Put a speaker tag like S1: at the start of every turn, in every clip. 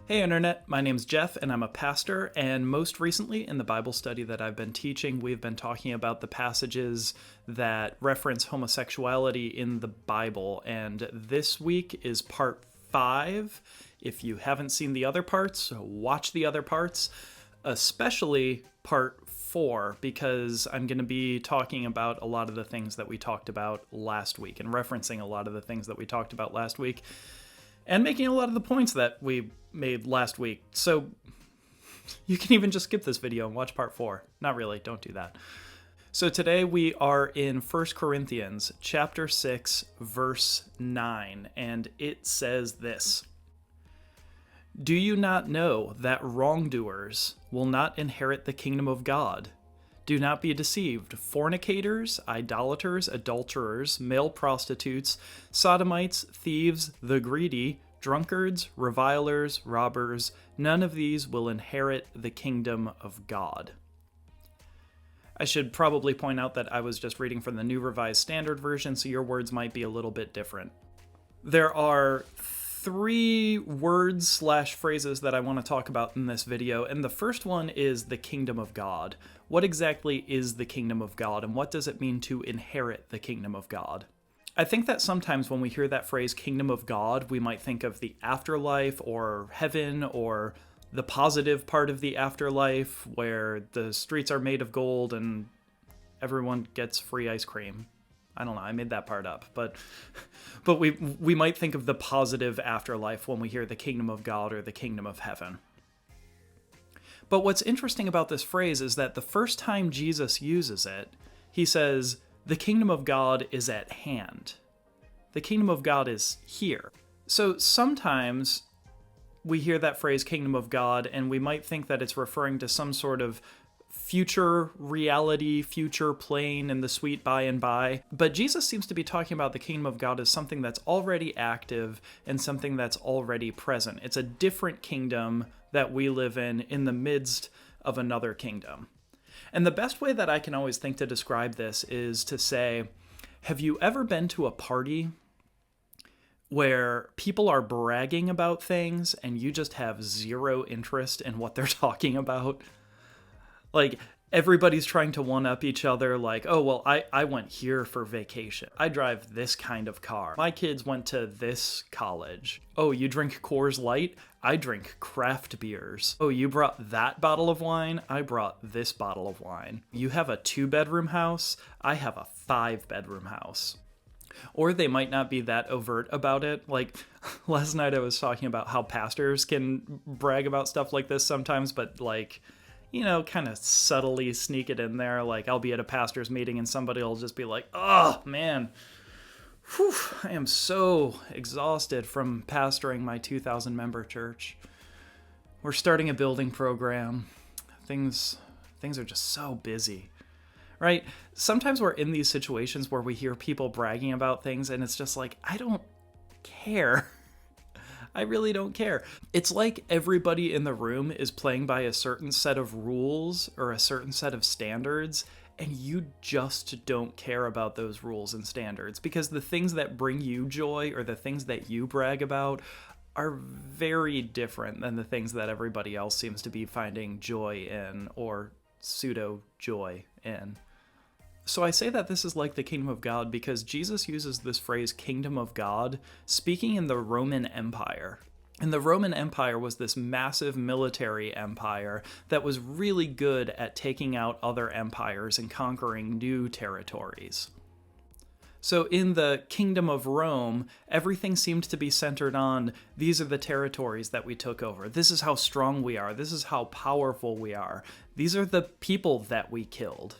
S1: Hey Internet, my name's Jeff and I'm a pastor, and most recently in the Bible study that I've been teaching, we've been talking about the passages that reference homosexuality in the Bible, and this week is part 5. If you haven't seen the other parts, watch the other parts, especially part 4, because I'm going to be talking about a lot of the things that we talked about last week and referencing a lot of the things that we talked about last week. And making a lot of the points that we made last week. So you can even just skip this video and watch part 4. Not really, don't do that. So today we are in 1 Corinthians chapter 6, verse 9, and it says this: "Do you not know that wrongdoers will not inherit the kingdom of God? Do not be deceived. Fornicators, idolaters, adulterers, male prostitutes, sodomites, thieves, the greedy, drunkards, revilers, robbers, none of these will inherit the kingdom of God." I should probably point out that I was just reading from the New Revised Standard Version, so your words might be a little bit different. There are 3 words/phrases that I want to talk about in this video, and the first one is the kingdom of God. What exactly is the kingdom of God, and what does it mean to inherit the kingdom of God? I think that sometimes when we hear that phrase, kingdom of God, we might think of the afterlife or heaven or the positive part of the afterlife where the streets are made of gold and everyone gets free ice cream. I don't know, I made that part up, but we might think of the positive afterlife when we hear the kingdom of God or the kingdom of heaven. But what's interesting about this phrase is that the first time Jesus uses it, he says, the kingdom of God is at hand. The kingdom of God is here. So sometimes we hear that phrase, kingdom of God, and we might think that it's referring to some sort of future reality, future plane in the sweet by and by. But Jesus seems to be talking about the kingdom of God as something that's already active and something that's already present. It's a different kingdom that we live in the midst of another kingdom. And the best way that I can always think to describe this is to say, have you ever been to a party where people are bragging about things and you just have zero interest in what they're talking about? Like, everybody's trying to one-up each other, like, oh, well, I went here for vacation. I drive this kind of car. My kids went to this college. Oh, you drink Coors Light? I drink craft beers. Oh, you brought that bottle of wine? I brought this bottle of wine. You have a 2-bedroom house? I have a 5-bedroom house. Or they might not be that overt about it. Like, last night I was talking about how pastors can brag about stuff like this sometimes, but like, you know, kind of subtly sneak it in there. Like, I'll be at a pastor's meeting and somebody will just be like, oh, man, whew, I am so exhausted from pastoring my 2,000 member church. We're starting a building program. Things are just so busy, right? Sometimes we're in these situations where we hear people bragging about things and it's just like, I don't care. I really don't care. It's like everybody in the room is playing by a certain set of rules or a certain set of standards, and you just don't care about those rules and standards because the things that bring you joy or the things that you brag about are very different than the things that everybody else seems to be finding joy in or pseudo joy in. So I say that this is like the kingdom of God because Jesus uses this phrase, kingdom of God, speaking in the Roman Empire. And the Roman Empire was this massive military empire that was really good at taking out other empires and conquering new territories. So in the kingdom of Rome, everything seemed to be centered on, these are the territories that we took over. This is how strong we are. This is how powerful we are. These are the people that we killed.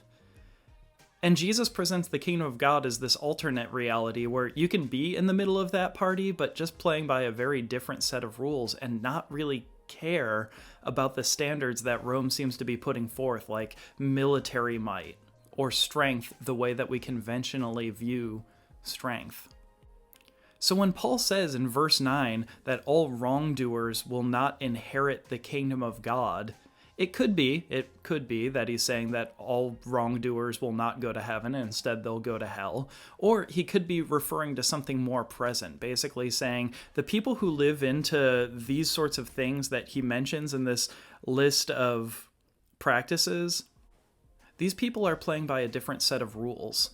S1: And Jesus presents the kingdom of God as this alternate reality where you can be in the middle of that party, but just playing by a very different set of rules and not really care about the standards that Rome seems to be putting forth, like military might or strength, the way that we conventionally view strength. So when Paul says in verse 9 that all wrongdoers will not inherit the kingdom of God, It could be that he's saying that all wrongdoers will not go to heaven and instead they'll go to hell. Or he could be referring to something more present, basically saying the people who live into these sorts of things that he mentions in this list of practices, these people are playing by a different set of rules.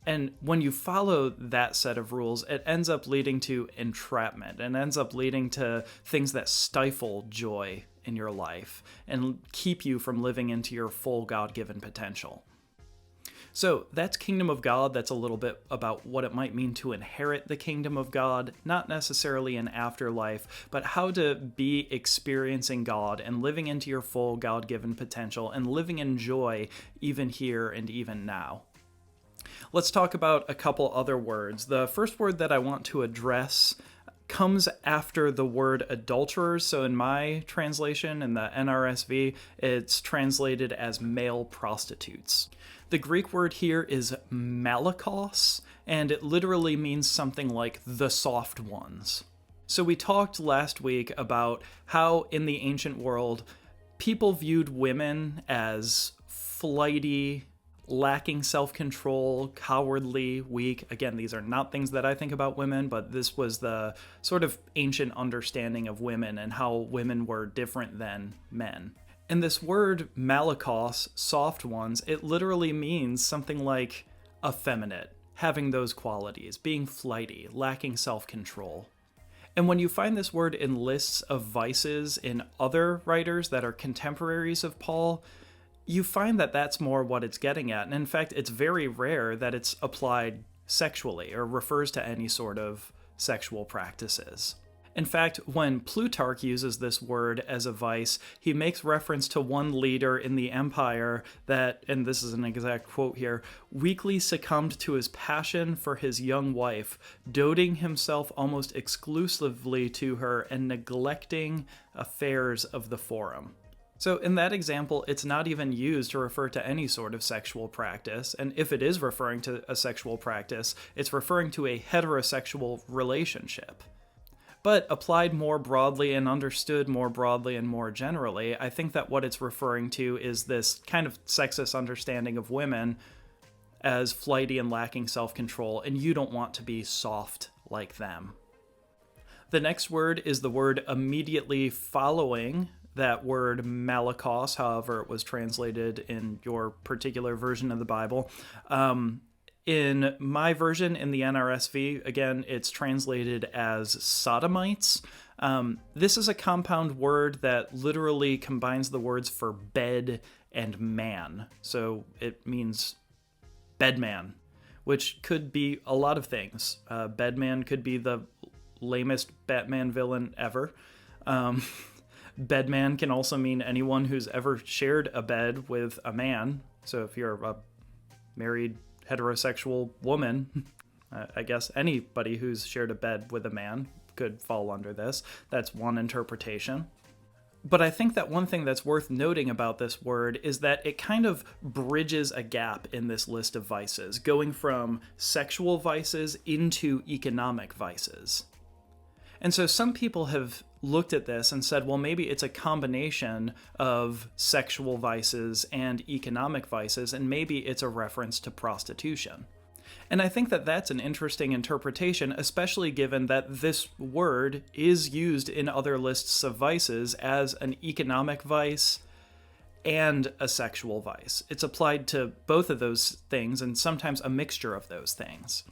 S1: And when you follow that set of rules, it ends up leading to entrapment and ends up leading to things that stifle joy in your life and keep you from living into your full God-given potential. So that's Kingdom of God. That's a little bit about what it might mean to inherit the Kingdom of God, not necessarily an afterlife, but how to be experiencing God and living into your full God-given potential and living in joy even here and even now. Let's talk about a couple other words. The first word that I want to address comes after the word adulterers. So in my translation, in the NRSV, it's translated as male prostitutes. The Greek word here is malakos, and it literally means something like the soft ones. So we talked last week about how in the ancient world, people viewed women as flighty, lacking self-control, cowardly, weak. Again, these are not things that I think about women, but this was the sort of ancient understanding of women and how women were different than men. And this word malakos, soft ones, it literally means something like effeminate, having those qualities, being flighty, lacking self-control. And when you find this word in lists of vices in other writers that are contemporaries of Paul, you find that that's more what it's getting at. And in fact, it's very rare that it's applied sexually or refers to any sort of sexual practices. In fact, when Plutarch uses this word as a vice, he makes reference to one leader in the empire that, and this is an exact quote here, weakly succumbed to his passion for his young wife, doting himself almost exclusively to her and neglecting affairs of the forum. So in that example, it's not even used to refer to any sort of sexual practice, and if it is referring to a sexual practice, it's referring to a heterosexual relationship. But applied more broadly and understood more broadly and more generally, I think that what it's referring to is this kind of sexist understanding of women as flighty and lacking self-control, and you don't want to be soft like them. The next word is the word immediately following that word malakos, however it was translated in your particular version of the Bible. In my version, in the NRSV, again, it's translated as sodomites. This is a compound word that literally combines the words for bed and man. So it means bedman, which could be a lot of things. Bedman could be the lamest Batman villain ever. Bedman can also mean anyone who's ever shared a bed with a man. So if you're a married heterosexual woman, I guess anybody who's shared a bed with a man could fall under this. That's one interpretation. But I think that one thing that's worth noting about this word is that it kind of bridges a gap in this list of vices, going from sexual vices into economic vices. And so some people have looked at this and said, well, maybe it's a combination of sexual vices and economic vices, and maybe it's a reference to prostitution. And I think that that's an interesting interpretation, especially given that this word is used in other lists of vices as an economic vice and a sexual vice. It's applied to both of those things and sometimes a mixture of those things.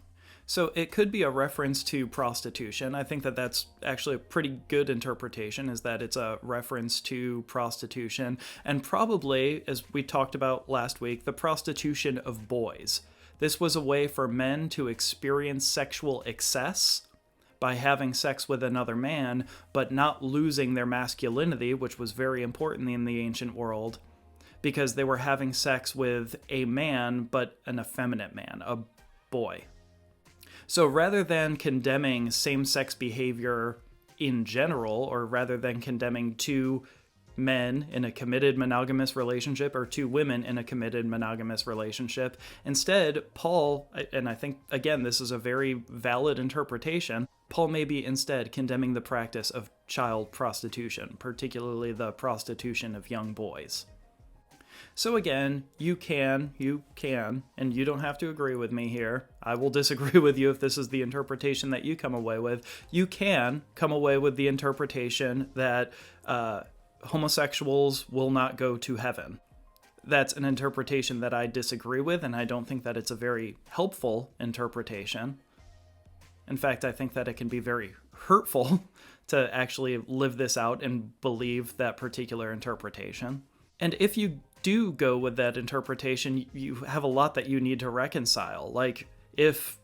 S1: So it could be a reference to prostitution. I think that that's actually a pretty good interpretation, is that it's a reference to prostitution, and probably, as we talked about last week, the prostitution of boys. This was a way for men to experience sexual excess by having sex with another man, but not losing their masculinity, which was very important in the ancient world, because they were having sex with a man, but an effeminate man, a boy. So rather than condemning same-sex behavior in general, or rather than condemning two men in a committed monogamous relationship or two women in a committed monogamous relationship, instead, Paul, and I think, again, this is a very valid interpretation, Paul may be instead condemning the practice of child prostitution, particularly the prostitution of young boys. So again, you can, and you don't have to agree with me here. I will disagree with you if this is the interpretation that you come away with. You can come away with the interpretation that homosexuals will not go to heaven. That's an interpretation that I disagree with, and I don't think that it's a very helpful interpretation. In fact, I think that it can be very hurtful to actually live this out and believe that particular interpretation. And if you do go with that interpretation, you have a lot that you need to reconcile. Like, if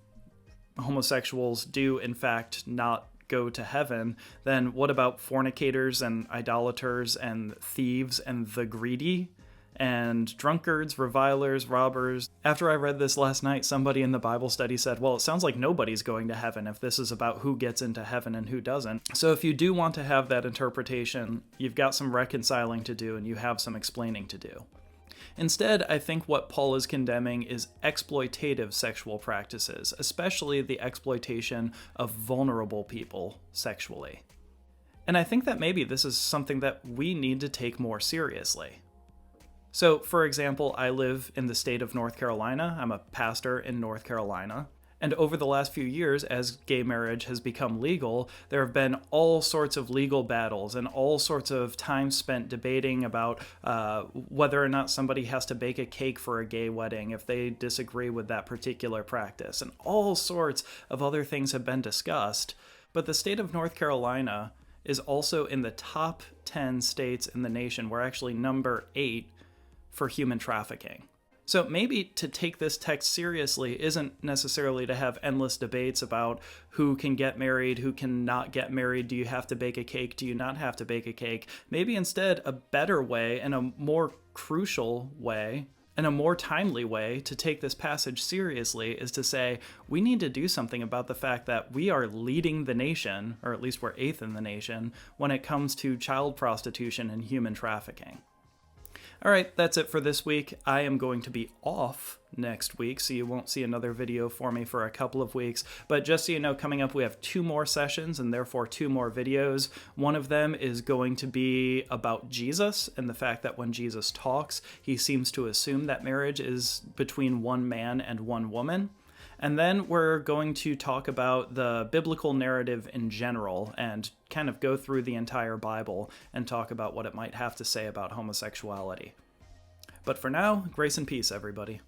S1: homosexuals do in fact not go to heaven, then what about fornicators and idolaters and thieves and the greedy and drunkards, revilers, robbers? After I read this last night, somebody in the Bible study said, well, it sounds like nobody's going to heaven if this is about who gets into heaven and who doesn't. So if you do want to have that interpretation, you've got some reconciling to do and you have some explaining to do. Instead, I think what Paul is condemning is exploitative sexual practices, especially the exploitation of vulnerable people sexually. And I think that maybe this is something that we need to take more seriously. So, for example, I live in the state of North Carolina. I'm a pastor in North Carolina. And over the last few years, as gay marriage has become legal, there have been all sorts of legal battles and all sorts of time spent debating about whether or not somebody has to bake a cake for a gay wedding if they disagree with that particular practice. And all sorts of other things have been discussed. But the state of North Carolina is also in the top 10 states in the nation. We're actually number 8 for human trafficking. So maybe to take this text seriously isn't necessarily to have endless debates about who can get married, who cannot get married, do you have to bake a cake, do you not have to bake a cake. Maybe instead a better way and a more crucial way and a more timely way to take this passage seriously is to say we need to do something about the fact that we are leading the nation, or at least we're 8th in the nation, when it comes to child prostitution and human trafficking. All right, that's it for this week. I am going to be off next week, so you won't see another video for me for a couple of weeks. But just so you know, coming up, we have 2 more sessions and therefore 2 more videos. One of them is going to be about Jesus and the fact that when Jesus talks, he seems to assume that marriage is between one man and one woman. And then we're going to talk about the biblical narrative in general and kind of go through the entire Bible and talk about what it might have to say about homosexuality. But for now, grace and peace, everybody.